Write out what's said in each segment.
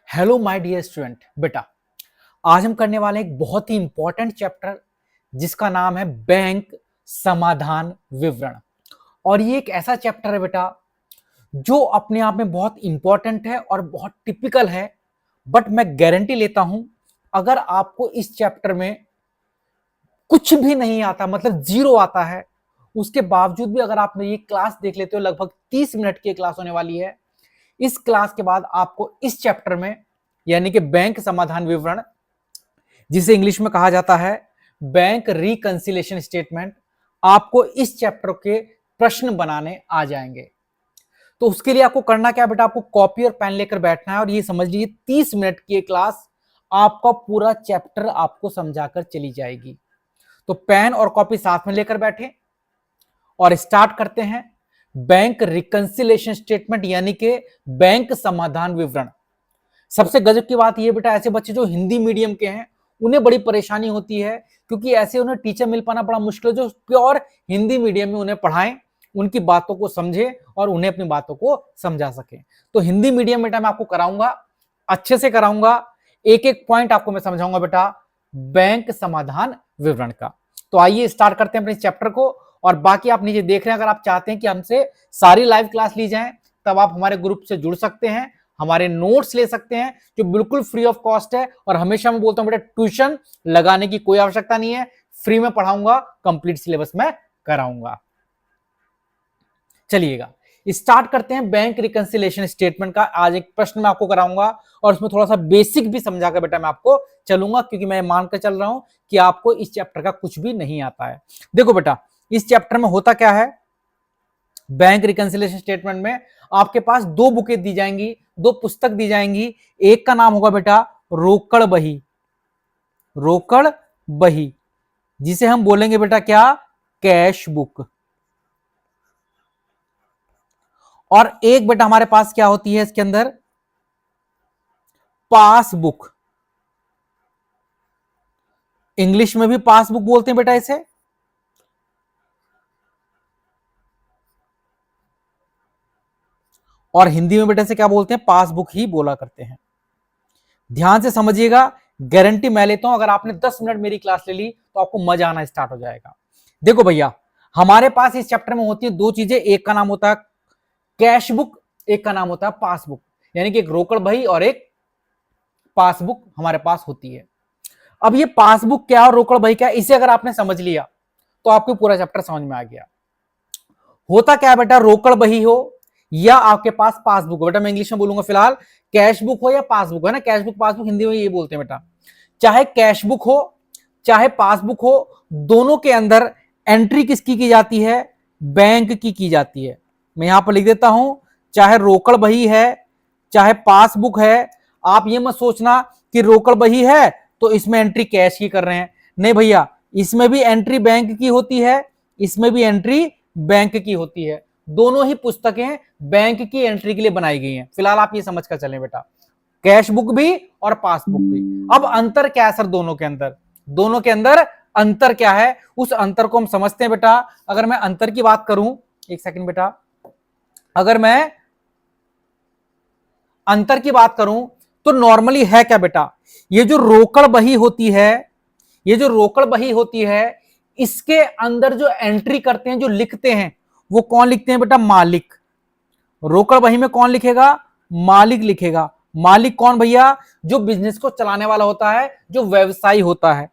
Hello my dear student. बेटा, आज हम करने वाले हैं एक बहुत ही इंपॉर्टेंट चैप्टर जिसका नाम है बैंक समाधान विवरण। और ये एक ऐसा चैप्टर है बेटा जो अपने आप में बहुत इंपॉर्टेंट है और बहुत टिपिकल है। बट मैं गारंटी लेता हूं, अगर आपको इस चैप्टर में कुछ भी नहीं आता, मतलब जीरो आता है, उसके बावजूद भी अगर आप ये क्लास देख लेते हो, लगभग 30 मिनट की क्लास होने वाली है। इस क्लास के बाद आपको इस चैप्टर में, यानी कि बैंक समाधान विवरण, जिसे इंग्लिश में कहा जाता है बैंक रिकंसिलेशन स्टेटमेंट, आपको इस चैप्टर के प्रश्न बनाने आ जाएंगे। तो उसके लिए आपको करना क्या बेटा, आपको कॉपी और पेन लेकर बैठना है और ये समझ लीजिए 30 मिनट की क्लास आपका पूरा चैप्टर आपको समझाकर चली जाएगी। तो पेन और कॉपी साथ में लेकर बैठे और स्टार्ट करते हैं बैंक रिकंसिलेशन स्टेटमेंट, यानी कि बैंक समाधान विवरण। सबसे गजब की बात यह बेटा, ऐसे बच्चे जो हिंदी मीडियम के हैं उन्हें बड़ी परेशानी होती है, क्योंकि ऐसे उन्हें टीचर मिल पाना बड़ा मुश्किल है जो प्योर हिंदी मीडियम में उन्हें पढ़ाएं, उनकी बातों को समझे और उन्हें अपनी बातों को समझा सके। तो हिंदी मीडियम बेटा मैं आपको कराऊंगा, अच्छे से कराऊंगा, एक एक पॉइंट आपको मैं समझाऊंगा बेटा बैंक समाधान विवरण का। तो आइए स्टार्ट करते हैं अपने चैप्टर को। और बाकी आप नीचे देख रहे हैं, अगर आप चाहते हैं कि हमसे सारी लाइव क्लास ली जाए तब आप हमारे ग्रुप से जुड़ सकते हैं, हमारे नोट्स ले सकते हैं जो बिल्कुल फ्री ऑफ कॉस्ट है। और हमेशा मैं बोलता हूं बेटा, ट्यूशन लगाने की कोई आवश्यकता नहीं है, फ्री में पढ़ाऊंगा, कंप्लीट सिलेबस में कराऊंगा। चलिएगा स्टार्ट करते हैं बैंक रिकंसिलेशन स्टेटमेंट का। आज एक प्रश्न मैं आपको कराऊंगा और उसमें थोड़ा सा बेसिक भी समझाकर बेटा मैं आपको चलूंगा, क्योंकि मैं मानकर चल रहा हूं कि आपको इस चैप्टर का कुछ भी नहीं आता है। देखो बेटा, इस चैप्टर में होता क्या है, बैंक रिकंसिलेशन स्टेटमेंट में आपके पास दो बुकें दी जाएंगी, दो पुस्तक दी जाएंगी। एक का नाम होगा बेटा रोकड़ बही, रोकड़ बही, जिसे हम बोलेंगे बेटा क्या, कैश बुक। और एक बेटा हमारे पास क्या होती है इसके अंदर, पासबुक। इंग्लिश में भी पासबुक बोलते हैं बेटा इसे, और हिंदी में बेटा से क्या बोलते हैं, पासबुक ही बोला करते हैं। ध्यान से समझिएगा, गारंटी मैं लेता हूं, अगर आपने 10 मिनट मेरी क्लास ले ली तो आपको मजा आना स्टार्ट हो जाएगा। देखो भैया, हमारे पास इस चैप्टर में होती है दो चीजें, एक का नाम होता है कैश बुक, एक का नाम होता है पासबुक, यानी कि एक रोकड़ बही और एक पासबुक हमारे पास होती है। अब ये पासबुक क्या और रोकड़ बही क्या, इसे अगर आपने समझ लिया तो आपको पूरा चैप्टर समझ में आ गया। होता क्या है बेटा, रोकड़ बही हो या आपके पास पासबुक हो, बेटा मैं इंग्लिश में बोलूंगा फिलहाल, कैश बुक हो या पासबुक, है ना, कैश बुक पासबुक हिंदी में ये बोलते हैं बेटा। चाहे कैश बुक हो चाहे पासबुक हो, दोनों के अंदर एंट्री किसकी की जाती है, बैंक की जाती है। मैं यहां पर लिख देता हूं, चाहे रोकड़ बही है चाहे पासबुक है। आप ये मत सोचना कि रोकड़ बही है तो इसमें एंट्री कैश की कर रहे हैं, नहीं भैया, इसमें भी एंट्री बैंक की होती है, इसमें भी एंट्री बैंक की होती है। दोनों ही पुस्तकें बैंक की एंट्री के लिए बनाई गई हैं। फिलहाल आप ये समझ कर चलें बेटा, कैश बुक भी और पासबुक भी। अब अंतर क्या है सर दोनों के अंदर, दोनों के अंदर अंतर क्या है, उस अंतर को हम समझते हैं बेटा। अगर मैं अंतर की बात करूं, एक सेकंड बेटा, अगर मैं अंतर की बात करूं तो नॉर्मली है क्या बेटा, ये जो रोकड़ बही होती है, ये जो रोकड़ बही होती है, इसके अंदर जो एंट्री करते हैं, जो लिखते हैं, वो कौन लिखते हैं बेटा, मालिक। रोकड़ बही में कौन लिखेगा, मालिक लिखेगा। मालिक कौन भैया, जो बिजनेस को चलाने वाला होता है, जो व्यवसायी होता है।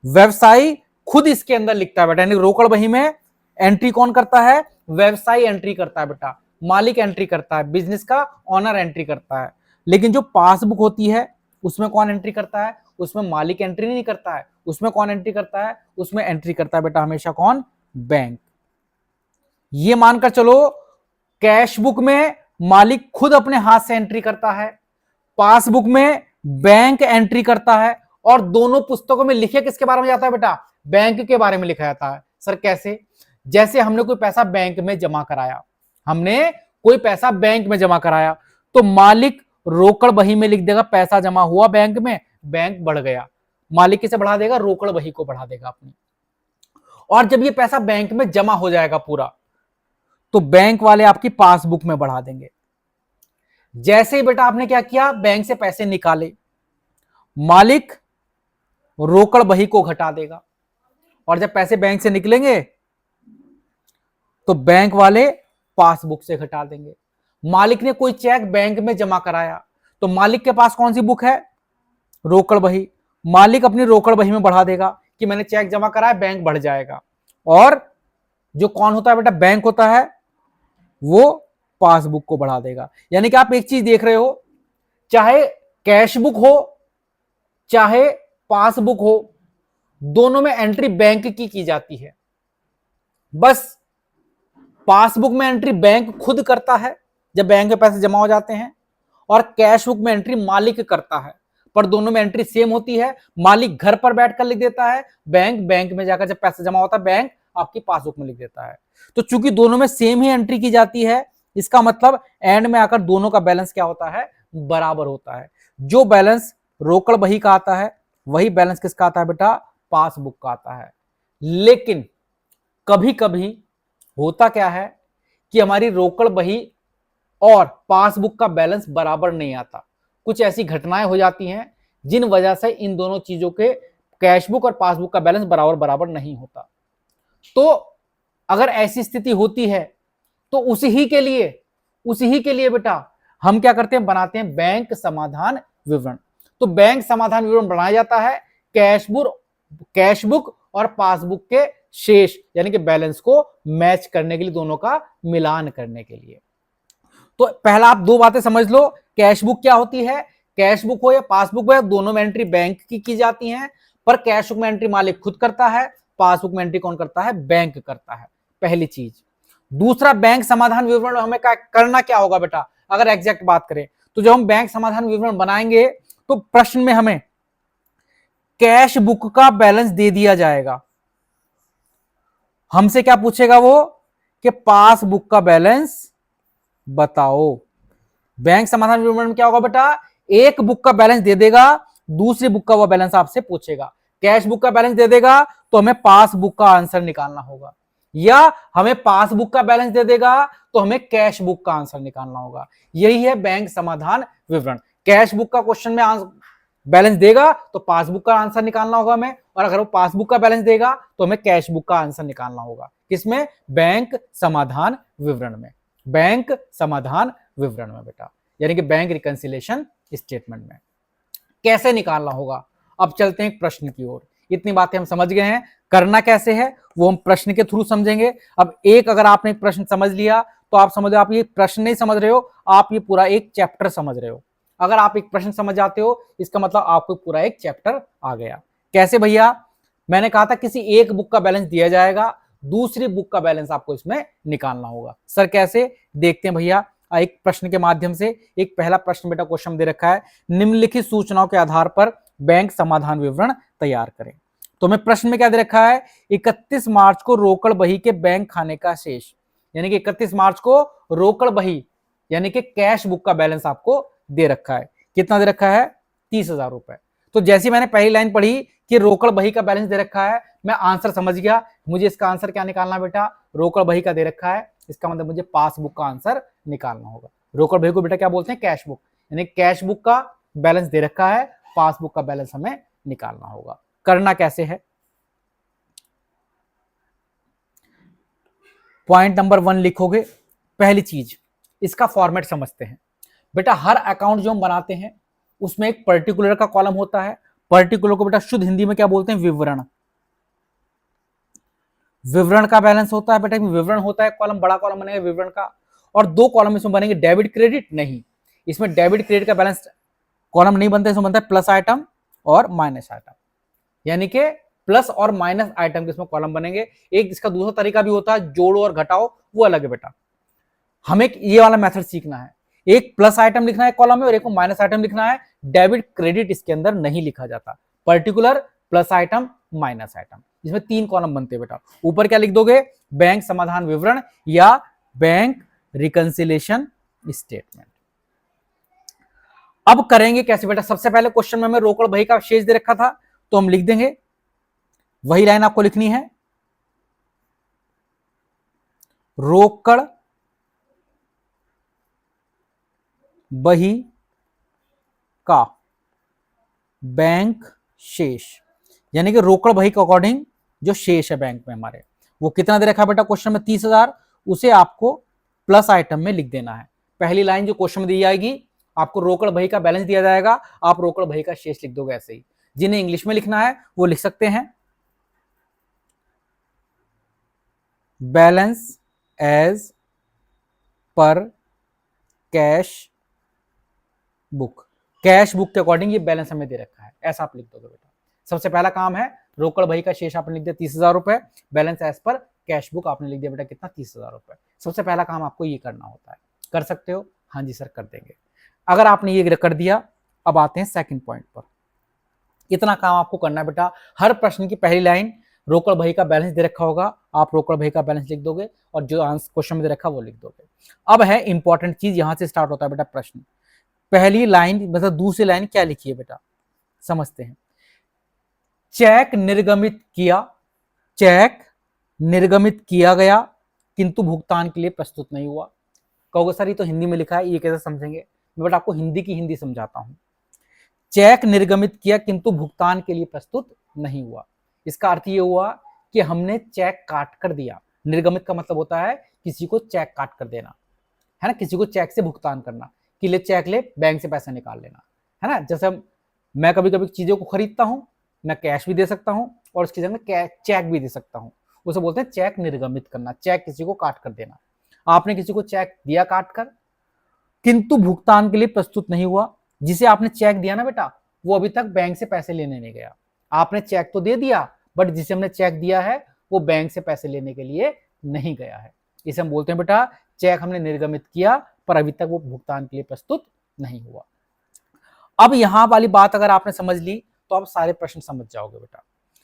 व्यवसायी खुद इसके अंदर लिखता है बेटा, यानी रोकड़ बही में एंट्री कौन करता है, व्यवसायी एंट्री करता है बेटा, मालिक एंट्री करता है, बिजनेस का ऑनर एंट्री करता है। लेकिन जो पासबुक होती है उसमें कौन एंट्री करता है, उसमें मालिक एंट्री नहीं करता है, उसमें कौन एंट्री करता है, उसमें एंट्री करता है बेटा हमेशा कौन, बैंक। ये मानकर चलो, कैश बुक में मालिक खुद अपने हाथ से एंट्री करता है, पासबुक में बैंक एंट्री करता है। और दोनों पुस्तकों में लिखे किसके बारे में जाता है बेटा, बैंक के बारे में लिखा जाता है। सर कैसे, जैसे हमने कोई पैसा बैंक में जमा कराया, हमने कोई पैसा बैंक में जमा कराया, तो मालिक रोकड़ बही में लिख देगा पैसा जमा हुआ बैंक में, बैंक बढ़ गया, मालिक किसे बढ़ा देगा, रोकड़ बही को बढ़ा देगा अपनी। और जब ये पैसा बैंक में जमा हो जाएगा पूरा, तो बैंक वाले आपकी पासबुक में बढ़ा देंगे। जैसे ही बेटा आपने क्या किया, बैंक से पैसे निकाले, मालिक रोकड़ बही को घटा देगा, और जब पैसे बैंक से निकलेंगे तो बैंक वाले पासबुक से घटा देंगे। मालिक ने कोई चेक बैंक में जमा कराया, तो मालिक के पास कौन सी बुक है, रोकड़ बही। मालिक अपनी रोकड़ बही में बढ़ा देगा कि मैंने चेक जमा कराया, बैंक बढ़ जाएगा। और जो कौन होता है बेटा, बैंक होता है, वो पासबुक को बढ़ा देगा। यानी कि आप एक चीज देख रहे हो, चाहे कैश बुक हो चाहे पासबुक हो, दोनों में एंट्री बैंक की जाती है। बस पासबुक में एंट्री बैंक खुद करता है जब बैंक में पैसे जमा हो जाते हैं, और कैश बुक में एंट्री मालिक करता है, पर दोनों में एंट्री सेम होती है। मालिक घर पर बैठकर लिख देता है, बैंक में जाकर जब पैसे जमा होता है बैंक आपकी पासबुक में लिख देता है। तो चूंकि दोनों में सेम ही एंट्री की जाती है, इसका मतलब एंड में आकर दोनों का बैलेंस क्या होता है, बराबर होता है। जो बैलेंस रोकड़ बही का आता है वही बैलेंस किसका आता है बेटा, पासबुक का आता है। लेकिन कभी कभी होता क्या है कि हमारी रोकड़ बही और पासबुक का बैलेंस बराबर नहीं आता। कुछ ऐसी घटनाएं हो जाती हैं जिन वजह से इन दोनों चीजों के, कैश बुक और पासबुक का बैलेंस बराबर बराबर नहीं होता। तो अगर ऐसी स्थिति होती है तो उसी ही के लिए बेटा हम क्या करते हैं, बनाते हैं बैंक समाधान विवरण। तो बैंक समाधान विवरण बनाया जाता है कैश बुक और पासबुक के शेष यानी कि बैलेंस को मैच करने के लिए, दोनों का मिलान करने के लिए। तो पहला आप दो बातें समझ लो, कैश बुक क्या होती है, कैश बुक हो या पासबुक हो, दोनों में एंट्री बैंक की जाती है, पर कैश बुक में एंट्री मालिक खुद करता है, पासबुक में एंट्री कौन करता है, बैंक करता है। पहली चीज। दूसरा, बैंक समाधान विवरण हमें करना क्या होगा बेटा, अगर एग्जैक्ट बात करें तो जब हम बैंक समाधान विवरण बनाएंगे तो प्रश्न में हमें कैश बुक का बैलेंस दे दिया जाएगा। हमसे क्या पूछेगा वो, कि पासबुक का बैलेंस बताओ। बैंक समाधान विवरण में क्या होगा बेटा, एक बुक का बैलेंस दे देगा, दूसरी बुक का वो बैलेंस आपसे पूछेगा। कैश बुक का बैलेंस दे देगा तो हमें पासबुक का आंसर निकालना होगा, या हमें पासबुक का बैलेंस दे देगा तो हमें कैश बुक का आंसर निकालना होगा। यही है बैंक समाधान विवरण। कैश बुक का क्वेश्चन में बैलेंस देगा तो पासबुक का आंसर निकालना होगा हमें, और अगर वो पासबुक का बैलेंस देगा तो हमें कैश बुक का आंसर निकालना होगा। किसमें, बैंक समाधान विवरण में, बैंक समाधान विवरण में बेटा, यानी कि बैंक रिकंसिलिएशन स्टेटमेंट में। कैसे निकालना होगा, अब चलते हैं एक प्रश्न की ओर। इतनी बातें हम समझ गए हैं, करना कैसे है वो हम प्रश्न के थ्रू समझेंगे। अब एक अगर आपने एक प्रश्न समझ लिया तो आप समझो, आप ये प्रश्न नहीं समझ रहे हो, आप ये पूरा एक चैप्टर समझ रहे हो। अगर आप एक प्रश्न समझ जाते हो इसका मतलब आपको पूरा एक चैप्टर आ गया। कैसे भैया, मैंने कहा था किसी एक बुक का बैलेंस दिया जाएगा, दूसरी बुक का बैलेंस आपको इसमें निकालना होगा। सर कैसे, देखते हैं भैया एक प्रश्न के माध्यम से। एक पहला प्रश्न बेटा क्वेश्चन दे रखा है, निम्नलिखित सूचनाओं के आधार पर बैंक समाधान विवरण तैयार करें। तो हमें प्रश्न में क्या दे रखा है, 31 मार्च को रोकड़ बही के बैंक खाने का शेष, यानी कि 31 मार्च को रोकड़ बही यानी कि कैश बुक का बैलेंस आपको दे रखा है। कितना दे रखा है, 30,000 रुपए। तो जैसी मैंने पहली लाइन पढ़ी कि रोकड़ बही का बैलेंस दे रखा है, मैं आंसर समझ गया। मुझे इसका आंसर क्या निकालना बेटा, रोकड़ बही का दे रखा है, इसका मतलब मुझे पासबुक का आंसर निकालना होगा। रोकड़ बही को बेटा क्या बोलते हैं, कैश बुक, यानी कैश बुक का बैलेंस दे रखा है, पासबुक का बैलेंस हमें निकालना होगा। करना कैसे है, पॉइंट नंबर 1 लिखोगे। पहली चीज, इसका फॉर्मेट समझते हैं बेटा। हर अकाउंट जो हम बनाते हैं उसमें एक पर्टिकुलर का कॉलम होता है। पर्टिकुलर को बेटा शुद्ध हिंदी में क्या बोलते हैं, विवरण। विवरण का बैलेंस होता है बेटा, विवरण होता है कॉलम, बड़ा कॉलम बनेगा विवरण का, और दो कॉलम इसमें बनेंगे डेबिट क्रेडिट। नहीं, इसमें डेबिट क्रेडिट का बैलेंस कॉलम नहीं बनता, इसमें बनता है प्लस आइटम और माइनस आइटम, यानी कि प्लस और माइनस आइटम के इसमें कॉलम बनेंगे। एक इसका दूसरा तरीका भी होता है, जोड़ो और घटाओ, वो अलग है बेटा। हमें ये वाला मेथड सीखना है, एक प्लस आइटम लिखना है कॉलम में और एक को माइनस आइटम लिखना है। डेबिट क्रेडिट इसके अंदर नहीं लिखा जाता, particular, plus item, minus item, इसमें 3 कॉलम बनते हैं बेटा। ऊपर क्या लिख दोगे, बैंक समाधान विवरण या बैंक रिकंसिलिएशन स्टेटमेंट। अब करेंगे कैसे बेटा, सबसे पहले क्वेश्चन में हमें रोकड़ बही का शेष दे रखा था तो हम लिख देंगे, वही लाइन आपको लिखनी है, रोकड़ बही का बैंक शेष, यानी कि रोकड़ बही के अकॉर्डिंग जो शेष है बैंक में हमारे, वो कितना दे रखा है बेटा क्वेश्चन में 30,000, उसे आपको प्लस आइटम में लिख देना है। पहली लाइन जो क्वेश्चन में दी जाएगी, आपको रोकड़ बही का बैलेंस दिया जाएगा, आप रोकड़ बही का शेष लिख दोगे ऐसे ही। जिन्हें इंग्लिश में लिखना है वो लिख सकते हैं balance as per cash book. Cash book के अकॉर्डिंग ये बैलेंस हमें दे रखा है, ऐसा आप लिख दोगे बेटा। सबसे पहला काम है रोकड़ बही का शेष आपने लिख दिया 30,000 रुपए, balance as per cash book आपने लिख दिया बेटा कितना 30,000 रुपए। सबसे पहला काम आपको ये करना होता है। कर सकते हो? हाँ जी सर कर देंगे। अगर आपने ये कर दिया, अब आते हैं सेकंड पॉइंट पर। इतना काम आपको करना है बेटा, हर प्रश्न की पहली लाइन रोकड़ बही का बैलेंस दे रखा होगा, आप रोकड़ बही का बैलेंस लिख दोगे और जो आंसर क्वेश्चन में दे रखा वो लिख दोगे। अब है इंपॉर्टेंट चीज, यहां से स्टार्ट होता है बेटा प्रश्न। पहली लाइन मतलब दूसरी लाइन क्या लिखी है बेटा, समझते हैं। चेक निर्गमित किया, चेक निर्गमित किया गया किंतु भुगतान के लिए प्रस्तुत नहीं हुआ। कहोगे सर ये तो हिंदी में लिखा है, ये कैसे समझेंगे? मैं बेटा आपको हिंदी की हिंदी समझाता हूं। चेक निर्गमित किया किंतु भुगतान के लिए प्रस्तुत नहीं हुआ, इसका अर्थ ये हुआ कि हमने चेक काट कर दिया। निर्गमित का मतलब होता है किसी को चेक काट कर देना, है ना, किसी को चेक से भुगतान करना, कि ले चेक ले बैंक से पैसा निकाल लेना, है ना। जैसे मैं कभी कभी चीजों को खरीदता हूं, मैं कैश भी दे सकता हूं और उसकी जगह चेक भी दे सकता हूं, उसे बोलते हैं चेक निर्गमित करना, चेक किसी को काट कर देना। आपने किसी को चेक दिया काट कर, किंतु भुगतान के लिए प्रस्तुत नहीं हुआ। जिसे आपने चेक दिया ना बेटा, वो अभी तक बैंक से पैसे लेने नहीं गया। आपने चेक तो दे दिया, बट जिसे हमने चेक दिया है वो बैंक से पैसे लेने के लिए नहीं गया है। इसे हम बोलते हैं बेटा चेक हमने निर्गमित किया पर अभी तक वो भुगतान के लिए प्रस्तुत नहीं हुआ। अब यहां वाली बात अगर आपने समझ ली तो आप सारे प्रश्न समझ जाओगे बेटा।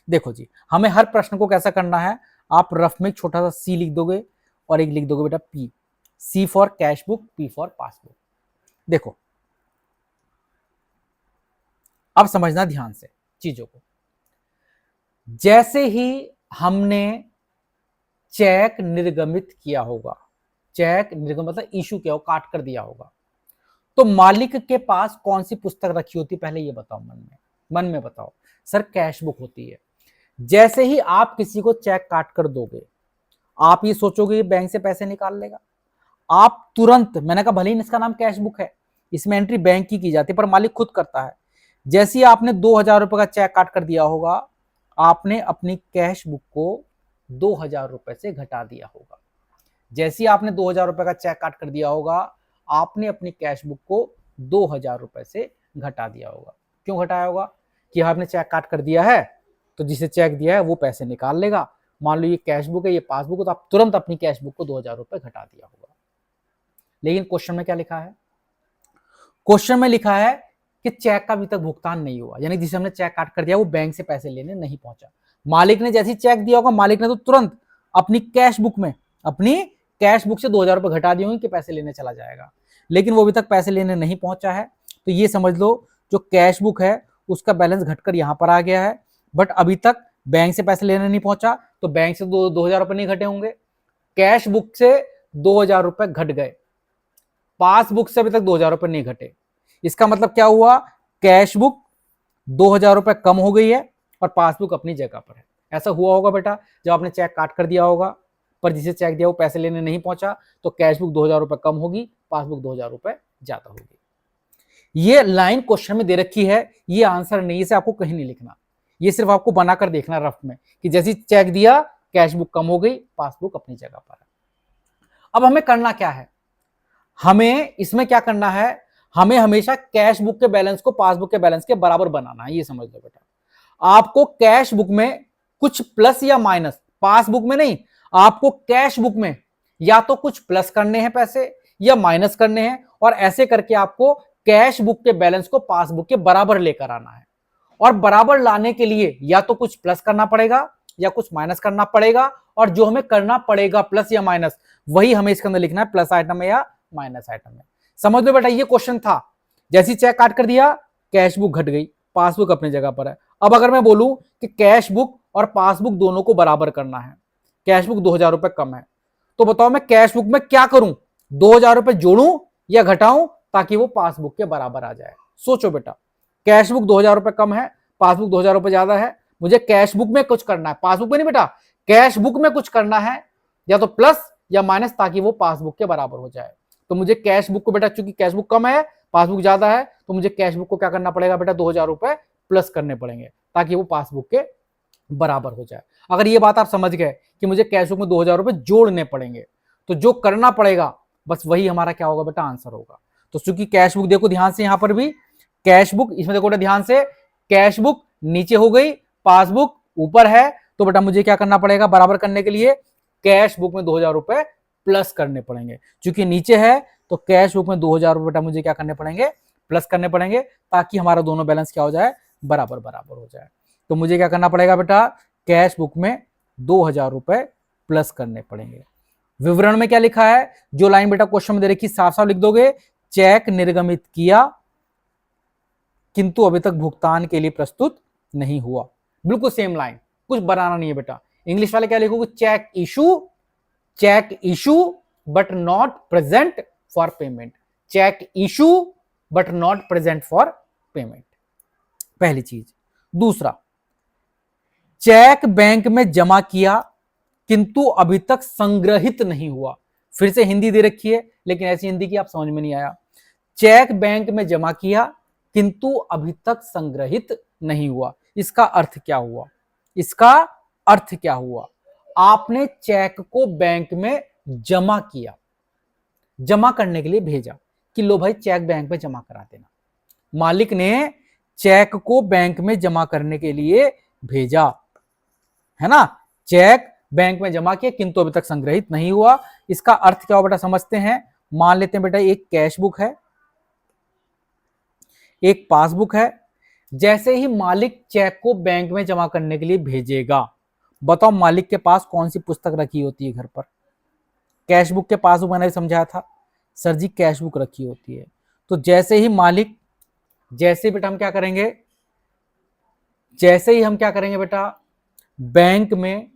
देखो जी, हमें हर प्रश्न को कैसा करना है, आप रफ में छोटा सा सी लिख दोगे और एक लिख दोगे बेटा P. C for cash book, P for passbook. देखो अब समझना ध्यान से चीजों को। जैसे ही हमने चेक निर्गमित किया होगा, चेक निर्गमित मतलब इशू किया हो, काट कर दिया होगा, तो मालिक के पास कौन सी पुस्तक रखी होती, पहले ये बताओ मन में बताओ। सर कैश बुक होती है। जैसे ही आप किसी को चेक काट कर दोगे, आप ये सोचोगे बैंक से पैसे निकाल लेगा, आप तुरंत, मैंने कहा भले ही इसका नाम कैश बुक है, इसमें एंट्री बैंक की जाती है पर मालिक खुद करता है। जैसे ही आपने 2,000 रुपए का चेक काट कर दिया होगा, आपने अपनी कैश बुक को 2,000 रुपए से घटा दिया होगा। जैसे ही आपने 2,000 रुपए का चेक काट कर दिया होगा, आपने अपनी कैश बुक को 2,000 रुपए से घटा दिया होगा। क्यों घटाया होगा? कि आपने चेक काट कर दिया है तो जिसे चेक दिया है वो पैसे निकाल लेगा। मान लो ये कैश बुक है, ये पासबुक है, तो आप तुरंत अपनी कैश बुक को 2,000 रुपए घटा दिया होगा। लेकिन क्वेश्चन में क्या लिखा है? क्वेश्चन में लिखा है कि चेक का अभी तक भुगतान नहीं हुआ, यानी जिसे हमने चेक काट कर दिया वो बैंक से पैसे लेने नहीं पहुंचा। मालिक ने जैसे ही चेक दिया होगा, मालिक ने तो तुरंत अपनी कैश बुक से 2,000 रुपए घटा दिए होंगे कि पैसे लेने चला जाएगा, लेकिन वो अभी तक पैसे लेने नहीं पहुंचा है। तो ये समझ लो जो कैश बुक है उसका बैलेंस घटकर यहां पर आ गया है, बट अभी तक बैंक से पैसे लेने नहीं पहुंचा, तो बैंक से 2,000 रुपए नहीं घटे होंगे, कैश बुक से 2,000 रुपए घट गए, पासबुक से अभी तक 2,000 रुपए नहीं घटे। इसका मतलब क्या हुआ? कैश बुक 2,000 रुपए कम हो गई है और पासबुक अपनी जगह पर है। ऐसा हुआ होगा बेटा जब आपने चेक काट कर दिया होगा, पर जिसे चेक दिया वो पैसे लेने नहीं पहुंचा, तो कैश बुक 2,000 रुपए कम होगी, पासबुक 2,000 रुपए ज्यादा होगी। ये लाइन क्वेश्चन में दे रखी है, ये आंसर नहीं, इसे आपको कहीं नहीं लिखना, ये सिर्फ आपको बनाकर देखना रफ में कि जैसे चेक दिया कैश बुक कम हो गई, पासबुक अपनी जगह पर है। अब हमें करना क्या है? हमें इसमें क्या करना है? हमें हमेशा कैश बुक के बैलेंस को पासबुक के बैलेंस के बराबर बनाना है। ये समझ लो बेटा, आपको कैश बुक में कुछ प्लस या माइनस, पासबुक में नहीं, आपको कैश बुक में या तो कुछ प्लस करने हैं पैसे या माइनस करने हैं, और ऐसे करके आपको कैश बुक के बैलेंस को पासबुक के बराबर लेकर आना है। और बराबर लाने के लिए या तो कुछ प्लस करना पड़ेगा या कुछ माइनस करना पड़ेगा, और जो हमें करना पड़ेगा प्लस या माइनस, वही हमें इसके अंदर लिखना है, प्लस आइटम है या माइनस आइटम है। समझ लो बेटा, ये क्वेश्चन था, जैसी चेक काट कर दिया कैश बुक घट गई, पासबुक अपनी जगह पर है। अब अगर मैं बोलूं कि कैश बुक और पासबुक दोनों को बराबर करना है, कैश बुक 2,000 रुपए कम है, तो बताओ मैं कैश बुक में क्या करूं? 2,000 रुपए जोड़ूं या घटाऊं ताकि वो पासबुक के बराबर आ जाए। सोचो बेटा, कैश बुक 2000 रुपए कम है, पासबुक 2000 रुपए ज्यादा है, मुझे कैश बुक में कुछ करना है, पासबुक में नहीं बेटा, कैश बुक में कुछ करना है, या तो प्लस या माइनस, ताकि वो पासबुक के बराबर हो जाए। तो मुझे कैश बुक को बेटा, चूंकि कैश बुक कम है, पासबुक ज्यादा है, तो मुझे कैश बुक को क्या करना पड़ेगा बेटा, 2000 रुपए प्लस करने पड़ेंगे, ताकि वो पासबुक के बराबर हो जाए। अगर ये बात आप समझ गए कि मुझे कैश बुक में 2000 रुपए जोड़ने पड़ेंगे, तो जो करना पड़ेगा बस वही हमारा क्या होगा बेटा, आंसर होगा। तो चूंकि कैश बुक देखो ध्यान से, यहां पर भी कैश बुक, इसमें देखो बेटा ध्यान से, कैश बुक नीचे हो गई, पासबुक ऊपर है, तो बेटा मुझे क्या करना पड़ेगा, बराबर करने के लिए कैश बुक में 2000 रुपए प्लस करने पड़ेंगे। चूंकि नीचे है तो कैश बुक में 2000 रुपए बेटा मुझे क्या करने पड़ेंगे, प्लस करने पड़ेंगे, ताकि हमारा दोनों बैलेंस क्या हो जाए, बराबर बराबर हो जाए। तो मुझे क्या करना पड़ेगा बेटा, कैश बुक में 2000 रुपए प्लस करने पड़ेंगे। विवरण में क्या लिखा है, जो लाइन बेटा क्वेश्चन में दे रखी साफ साफ लिख दोगे, चेक निर्गमित किया किंतु अभी तक भुगतान के लिए प्रस्तुत नहीं हुआ। बिल्कुल सेम लाइन, कुछ बनाना नहीं है बेटा। इंग्लिश वाले क्या लिखोगे, cheque issue but not present for payment, cheque issue but not present for payment, पहली चीज। दूसरा, चेक बैंक में जमा किया किंतु अभी तक संग्रहित नहीं हुआ। फिर से हिंदी दे रखी है, लेकिन ऐसी हिंदी की आप समझ में नहीं आया। चेक बैंक में जमा किया किंतु अभी तक संग्रहित नहीं हुआ, इसका अर्थ क्या हुआ, इसका अर्थ क्या हुआ, आपने चेक को बैंक में जमा किया, जमा करने के लिए भेजा कि लो भाई चेक बैंक में जमा करा देना। मालिक ने चेक को बैंक में जमा करने के लिए भेजा, है ना, चेक बैंक में जमा किया किंतु अभी तक संग्रहित नहीं हुआ। इसका अर्थ क्या हुआ बेटा, समझते हैं। मान लेते हैं बेटा एक कैश बुक है, एक पासबुक है। जैसे ही मालिक चेक को बैंक में जमा करने के लिए भेजेगा, बताओ मालिक के पास कौन सी पुस्तक रखी होती है घर पर, कैश बुक के पासबुक मैंने समझाया था सर जी, कैश बुक रखी होती है। तो जैसे ही मालिक, जैसे बेटा हम क्या करेंगे, जैसे ही हम क्या करेंगे बेटा, बैंक में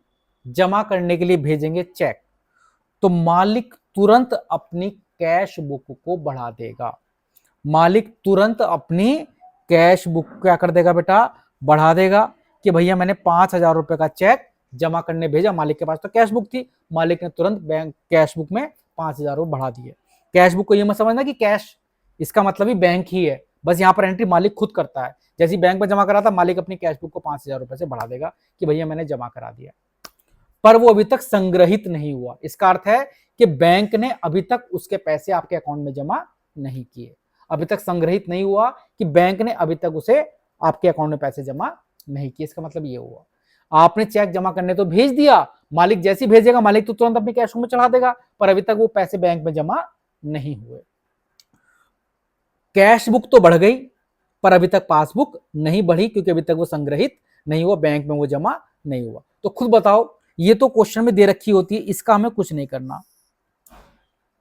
जमा करने के लिए भेजेंगे चेक, तो मालिक तुरंत अपनी कैश बुक को बढ़ा देगा, मालिक तुरंत अपनी कैश बुक क्या कर देगा बेटा, बढ़ा देगा कि भैया मैंने 5000 रुपए का चेक जमा करने भेजा, मालिक के पास तो कैश बुक थी, मालिक ने तुरंत बैंक कैश बुक में 5000 रुपए बढ़ा दिए। कैश बुक को ये मत समझना कि कैश इसका मतलब ही बैंक ही है, बस यहाँ पर एंट्री मालिक खुद करता है। जैसे बैंक में जमा करा था, मालिक अपनी कैश बुक को 5000 रुपए से बढ़ा देगा कि भैया मैंने जमा करा दिया, पर वो अभी तक संग्रहित नहीं हुआ। इसका अर्थ है कि बैंक ने अभी तक उसके पैसे आपके अकाउंट में जमा नहीं किए, अभी तक संग्रहित नहीं हुआ कि बैंक ने अभी तक उसे आपके अकाउंट में पैसे जमा नहीं किए। इसका मतलब ये हुआ, आपने चेक जमा करने तो भेज दिया, मालिक जैसे ही भेजेगा मालिक तो तुरंत अपनी कैश में चढ़ा देगा, पर अभी तक वो पैसे बैंक में जमा नहीं हुए। कैश बुक तो बढ़ गई, पर अभी तक पासबुक नहीं बढ़ी, क्योंकि अभी तक वो संग्रहित नहीं हुआ, बैंक में वो जमा नहीं हुआ। तो खुद बताओ, ये तो क्वेश्चन में दे रखी होती है, इसका हमें कुछ नहीं करना,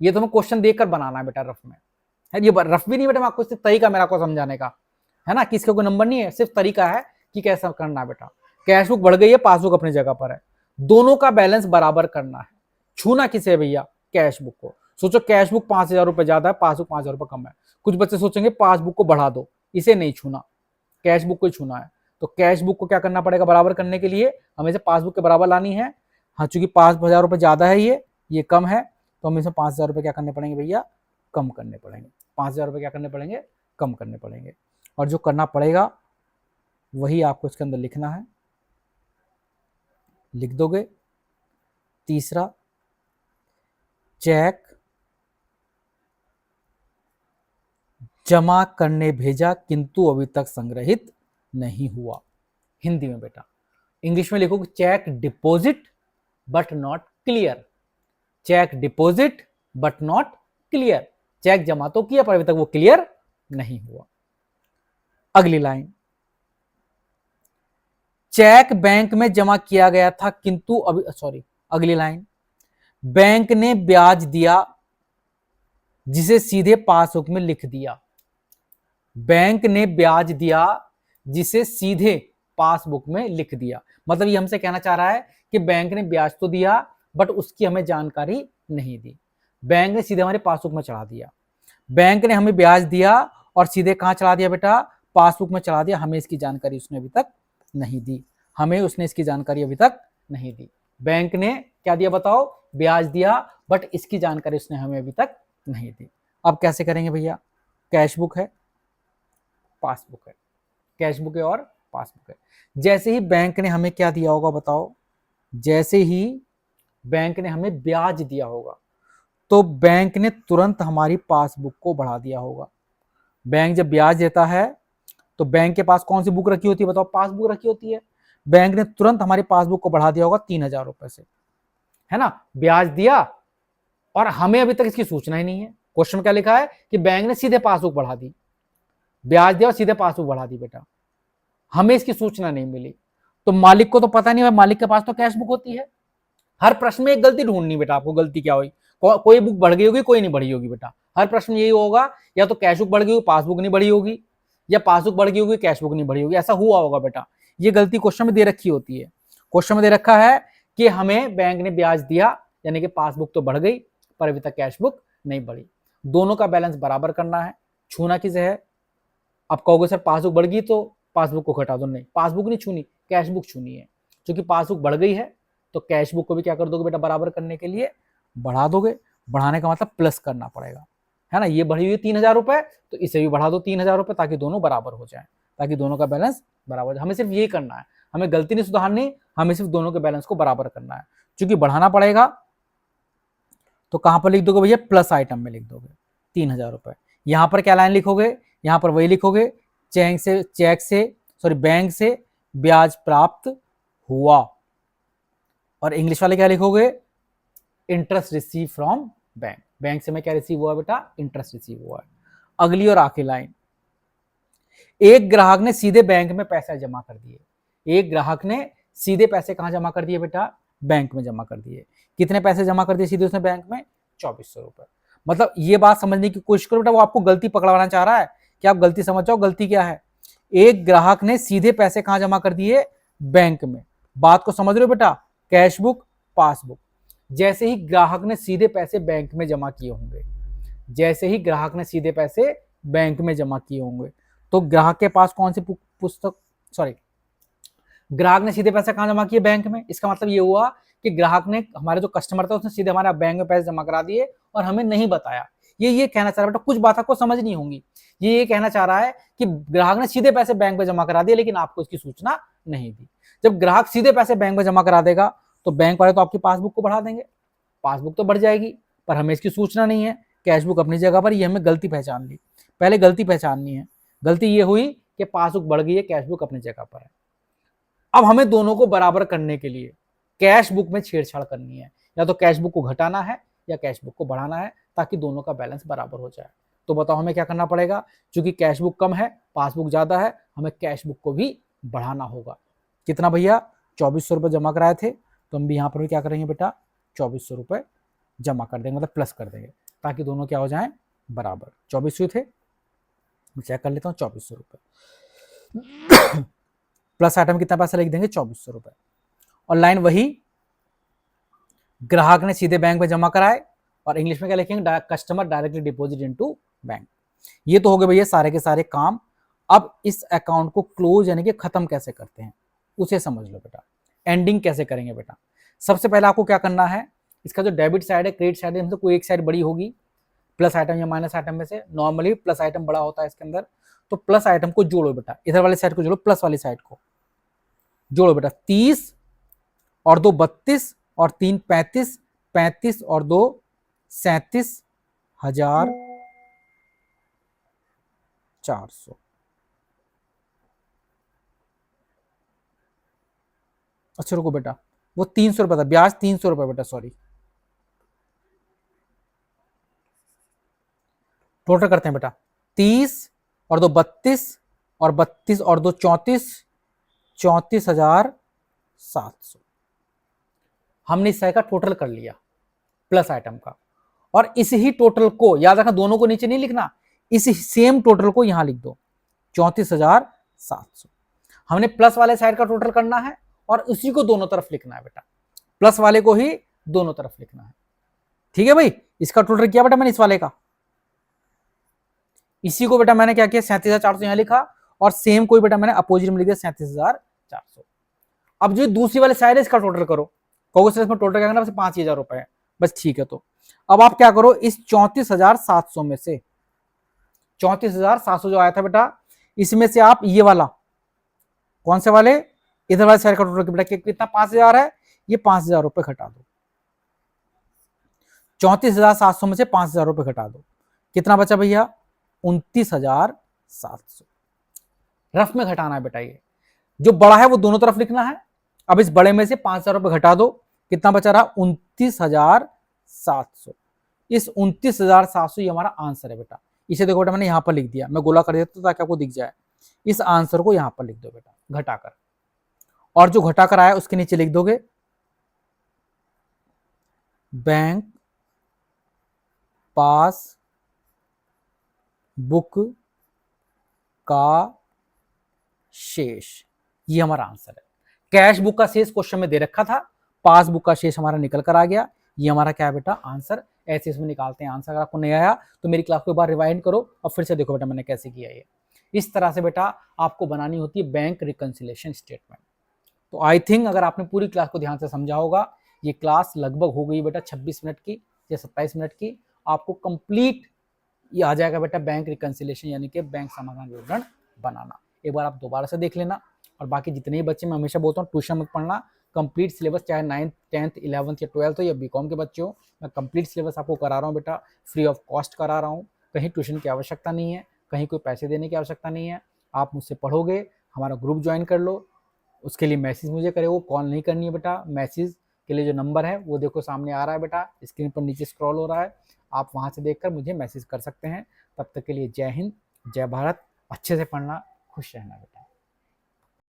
ये तो हमें क्वेश्चन देकर बनाना है बेटा रफ में। ये रफ भी नहीं बेटा, मैं आपको सिर्फ तरीका मेरा को समझाने का है ना, कि इसका कोई नंबर नहीं है, सिर्फ तरीका है कि कैसा करना है बेटा। कैश बुक बढ़ गई है, पासबुक अपनी जगह पर है, दोनों का बैलेंस बराबर करना है। छूना किसे भैया, कैश बुक को। सोचो कैश बुक 5000 रुपए ज्यादा है, पासबुक 5000 रुपए कम है। कुछ बच्चे सोचेंगे पासबुक को बढ़ा दो, इसे नहीं छूना, कैश बुक को ही छूना है। तो कैश बुक को क्या करना पड़ेगा, बराबर करने के लिए हमें से पासबुक के बराबर लानी है। हाँ, चूंकि 5000 रुपए ज्यादा है, ये कम है, तो हमें से 5000 रुपए क्या करने पड़ेंगे भैया, कम करने पड़ेंगे। 5000 रुपए क्या करने पड़ेंगे, कम करने पड़ेंगे। और जो करना पड़ेगा वही आपको इसके अंदर लिखना है, लिख दोगे। तीसरा, चेक जमा करने भेजा किंतु अभी तक संग्रहित नहीं हुआ। हिंदी में बेटा, इंग्लिश में लिखोगे cheque deposit but not clear, cheque deposit but not clear, cheque जमा तो किया पर अभी तक वो क्लियर नहीं हुआ। अगली लाइन, चेक बैंक में जमा किया गया था किंतु अभी अगली लाइन, बैंक ने ब्याज दिया जिसे सीधे पासबुक में लिख दिया, बैंक ने ब्याज दिया जिसे सीधे पासबुक में लिख दिया। मतलब ये हमसे कहना चाह रहा है कि बैंक ने ब्याज तो दिया बट उसकी हमें जानकारी नहीं दी, बैंक ने सीधे हमारे पासबुक में चढ़ा दिया। बैंक ने हमें ब्याज दिया और सीधे कहां चला दिया बेटा, पासबुक में चला दिया। हमें इसकी जानकारी उसने अभी तक नहीं दी, हमें उसने इसकी जानकारी अभी तक नहीं दी। बैंक ने क्या दिया बताओ, ब्याज दिया, बट इसकी जानकारी उसने हमें अभी तक नहीं दी। अब कैसे करेंगे भैया, कैश बुक है, पासबुक है, कैश बुक है और पासबुक है। जैसे ही बैंक ने हमें क्या दिया होगा बताओ, जैसे ही बैंक ने हमें ब्याज दिया होगा तो बैंक ने तुरंत हमारी पासबुक को बढ़ा दिया होगा। बैंक जब ब्याज देता है तो बैंक के पास कौन सी बुक रखी होती है बताओ, पासबुक रखी होती है। बैंक ने तुरंत हमारी पासबुक को बढ़ा दिया होगा 3,000 रुपए से, है ना। ब्याज दिया और हमें अभी तक इसकी सूचना ही नहीं है। क्वेश्चन क्या लिखा है कि बैंक ने सीधे पासबुक बढ़ा दी, ब्याज दिया और सीधे पासबुक बढ़ा दी बेटा, हमें इसकी सूचना नहीं मिली। तो मालिक को तो पता नहीं है, मालिक के पास तो कैश बुक होती है। हर प्रश्न में एक गलती ढूंढनी बेटा, आपको गलती क्या हुई, कोई बुक बढ़ गई होगी, कोई नहीं बढ़ी होगी बेटा। हर प्रश्न यही होगा, या तो कैश बुक बढ़ गई होगी, पासबुक नहीं बढ़ी होगी, या पासबुक बढ़ गई होगी, कैश बुक नहीं बढ़ी होगी, ऐसा हुआ होगा बेटा। ये गलती क्वेश्चन में दे रखी होती है। क्वेश्चन में दे रखा है कि हमें बैंक ने ब्याज दिया, यानी कि पासबुक तो बढ़ गई पर अभी तक कैश बुक नहीं बढ़ी। दोनों का बैलेंस बराबर करना है, छूना किसे है। अब कहोगे सर पासबुक बढ़ गई तो पासबुक को घटा दो, नहीं, पासबुक नहीं छूनी, कैश बुक छूनी है। क्योंकि पासबुक बढ़ गई है तो कैश बुक को भी क्या कर दोगे बेटा, बराबर करने के लिए बढ़ा दोगे। बढ़ाने का मतलब प्लस करना पड़ेगा, है ना। ये बढ़ी हुई 3,000 रुपए, तो इसे भी बढ़ा दो 3,000 रुपए, ताकि दोनों बराबर हो जाए, ताकि दोनों का बैलेंस बराबर हो जाए। हमें सिर्फ यही करना है, हमें गलती नहीं सुधारनी, हमें सिर्फ दोनों के बैलेंस को बराबर करना है। क्योंकि बढ़ाना पड़ेगा तो कहां पर लिख दोगे भैया, प्लस आइटम में लिख दोगे 3,000 रुपए। यहां पर क्या लाइन लिखोगे, यहां पर वही लिखोगे, चेक से सॉरी बैंक से ब्याज प्राप्त हुआ। और इंग्लिश वाले क्या लिखोगे, interest receive from bank. Bank से मैं क्या रिसीव हुआ बेटा, इंटरेस्ट रिसीव हुआ है। अगली और आखिरी लाइन, एक ग्राहक ने सीधे बैंक में पैसा जमा कर दिए। एक ग्राहक ने सीधे पैसे कहां जमा कर दिए बेटा, बैंक में जमा कर दिए। कितने पैसे जमा कर दिए सीधे उसने बैंक में, 2,400 रुपए। मतलब ये बात समझने की कोशिश करो बेटा, वो आपको गलती पकड़वाना चाह रहा है कि आप गलती समझ जाओ, गलती क्या है। एक ग्राहक ने सीधे पैसे कहां जमा कर दिए, बैंक में। बात को समझ रहे हो बेटा, कैश बुक, पासबुक। जैसे ही ग्राहक ने सीधे पैसे बैंक में जमा किए होंगे, जैसे ही ग्राहक ने सीधे पैसे बैंक में जमा किए होंगे, तो ग्राहक के पास कौन सी पुस्तक, सॉरी, ग्राहक ने सीधे पैसे कहां जमा किए, बैंक में। इसका मतलब ये हुआ कि ग्राहक ने, हमारे जो कस्टमर था, उसने सीधे हमारे बैंक में पैसे जमा करा दिए और हमें नहीं बताया। ये कहना चाह रहा है बेटा, कुछ बात आपको समझनी होंगी। ये कहना चाह रहा है कि ग्राहक ने सीधे पैसे बैंक में जमा करा दिए, लेकिन आपको इसकी सूचना नहीं दी। जब ग्राहक सीधे पैसे बैंक में जमा करा देगा तो बैंक वाले तो आपकी पासबुक को बढ़ा देंगे, पासबुक तो बढ़ जाएगी, पर हमें इसकी सूचना नहीं है। कैश बुक अपनी जगह पर, ये हमें गलती पहचान ली, पहले गलती पहचाननी है। गलती ये हुई कि पासबुक बढ़ गई है, कैश बुक अपनी जगह पर है। अब हमें दोनों को बराबर करने के लिए कैश बुक में छेड़छाड़ करनी है, या तो कैश बुक को घटाना है या कैश बुक को बढ़ाना है, ताकि दोनों का बैलेंस बराबर हो जाए। तो बताओ हमें क्या करना पड़ेगा, क्योंकि कैश बुक कम है, पासबुक ज्यादा है, हमें कैश बुक को भी बढ़ाना होगा। कितना भैया, 2,400 रुपए जमा कराए थे, तो हम भी यहाँ पर भी क्या करेंगे बेटा, 2,400 रुपए जमा कर देंगे, मतलब प्लस कर देंगे, ताकि दोनों क्या हो जाए, बराबर। 2400 थे, मैं चेक कर लेता हूँ, 2,400 रुपए प्लस आइटम कितना पैसा लिख देंगे, 2,400 रुपए। और लाइन वही, ग्राहक ने सीधे बैंक में जमा कराए, और इंग्लिश में क्या लिखेंगे, customer directly deposit into bank. ये तो हो गए भैया सारे के सारे काम। अब इस अकाउंट को क्लोज यानी कि खत्म कैसे करते हैं उसे समझ लो बेटा। एंडिंग कैसे करेंगे बेटा, सबसे पहले आपको क्या करना है, इसका जो डेबिट साइड है, क्रेडिट साइड है, इनमें से कोई एक साइड बड़ी होगी, प्लस आइटम या माइनस आइटम में से। नॉर्मली प्लस आइटम बड़ा होता है इसके अंदर, तो प्लस आइटम को जोड़ो बेटा, इधर वाले साइड को जोड़ो, प्लस वाली साइड को जोड़ो बेटा। 30 और 2 32 और 3 35, 35 और 2 37,400। अच्छा रुको बेटा, वो 300 रुपए था, ब्याज 300 रुपए बेटा, सॉरी। टोटल करते हैं बेटा, 30 और 2 32 और 32 और 2 34, 34,700। हमने इस का टोटल कर लिया प्लस आइटम का, और इस ही टोटल को याद रखना, दोनों को नीचे नहीं लिखना, इस सेम टोटल को यहां लिख दो, 34,700। हमने प्लस वाले साइड का टोटल करना है और उसी को दोनों तरफ लिखना है बेटा, प्लस वाले को ही दोनों तरफ लिखना है। ठीक है भाई, इसका टोटल किया बेटा मैंने इस वाले का, इसी को बेटा मैंने क्या किया 37,400 यहाँ लिखा, और सेम कोई बेटा मैंने अपोजिट में लिख दिया 37,400। अब जो दूसरी वाले साइड है इसका टोटल करो, कहोगे इसमें टोटल क्या करना, बस 5,000 रुपए है, बस ठीक है। तो अब आप क्या करो, इस 34,700 में से 34,700 जो आया था बेटा, इसमें से आप ये वाला, कौन से वाले, इधर वाले साइड का टोटल बेटा कितना 5,000 है, ये 5,000 रुपए घटा दो। 34,700 में से 5,000 रुपए घटा दो, कितना बचा भैया 29,700। रफ में घटाना है बेटा, ये जो बड़ा है वो दोनों तरफ लिखना है। अब इस बड़े में से 5,000 रुपए घटा दो, कितना बचा रहा 29,700। इस 29,700 ये हमारा आंसर है बेटा। इसे देखो बेटा मैंने यहां पर लिख दिया, मैं गोला कर देता ताकि आपको दिख जाए। इस आंसर को यहां पर लिख दो बेटा घटाकर, और जो घटाकर आया उसके नीचे लिख दोगे बैंक पास बुक का शेष, ये हमारा आंसर है। कैश बुक का शेष क्वेश्चन में दे रखा था, पासबुक का शेष हमारा निकल कर आ गया, ये हमारा क्या है बेटा आंसर। ऐसे इसमें निकालते हैं आंसर। अगर आपको नहीं आया तो मेरी क्लास को एक बार रिवाइंड करो और फिर से देखो बेटा मैंने कैसे किया ये। इस तरह से बेटा आपको बनानी होती है बैंक रिकंसिलिएशन स्टेटमेंट। तो आई थिंक अगर आपने पूरी क्लास को ध्यान से समझा होगा, ये क्लास लगभग हो गई बेटा 26 मिनट की या 27 मिनट की, आपको कंप्लीट ये आ जाएगा बेटा बैंक रिकंसिलिएशन यानी कि बैंक समाधान विवरण बनाना। एक बार आप दोबारा से देख लेना, और बाकी जितने भी बच्चे, मैं हमेशा बोलता हूँ ट्यूशन मत पढ़ना, कंप्लीट सिलेबस, चाहे 9th 10th 11th या 12th हो या बीकॉम के बच्चे हो, मैं कंप्लीट सिलेबस आपको करा रहा हूँ बेटा, फ्री ऑफ कॉस्ट करा रहा हूँ। कहीं ट्यूशन की आवश्यकता नहीं है, कहीं कोई पैसे देने की आवश्यकता नहीं है। आप मुझसे पढ़ोगे, हमारा ग्रुप ज्वाइन कर लो, उसके लिए मैसेज मुझे करे, वो कॉल नहीं करनी है बेटा। मैसेज के लिए जो नंबर है वो देखो सामने आ रहा है बेटा, स्क्रीन पर नीचे स्क्रॉल हो रहा है, आप वहाँ से देखकर मुझे मैसेज कर सकते हैं। तब तक के लिए जय हिंद, जय भारत, अच्छे से पढ़ना, खुश रहना बेटा।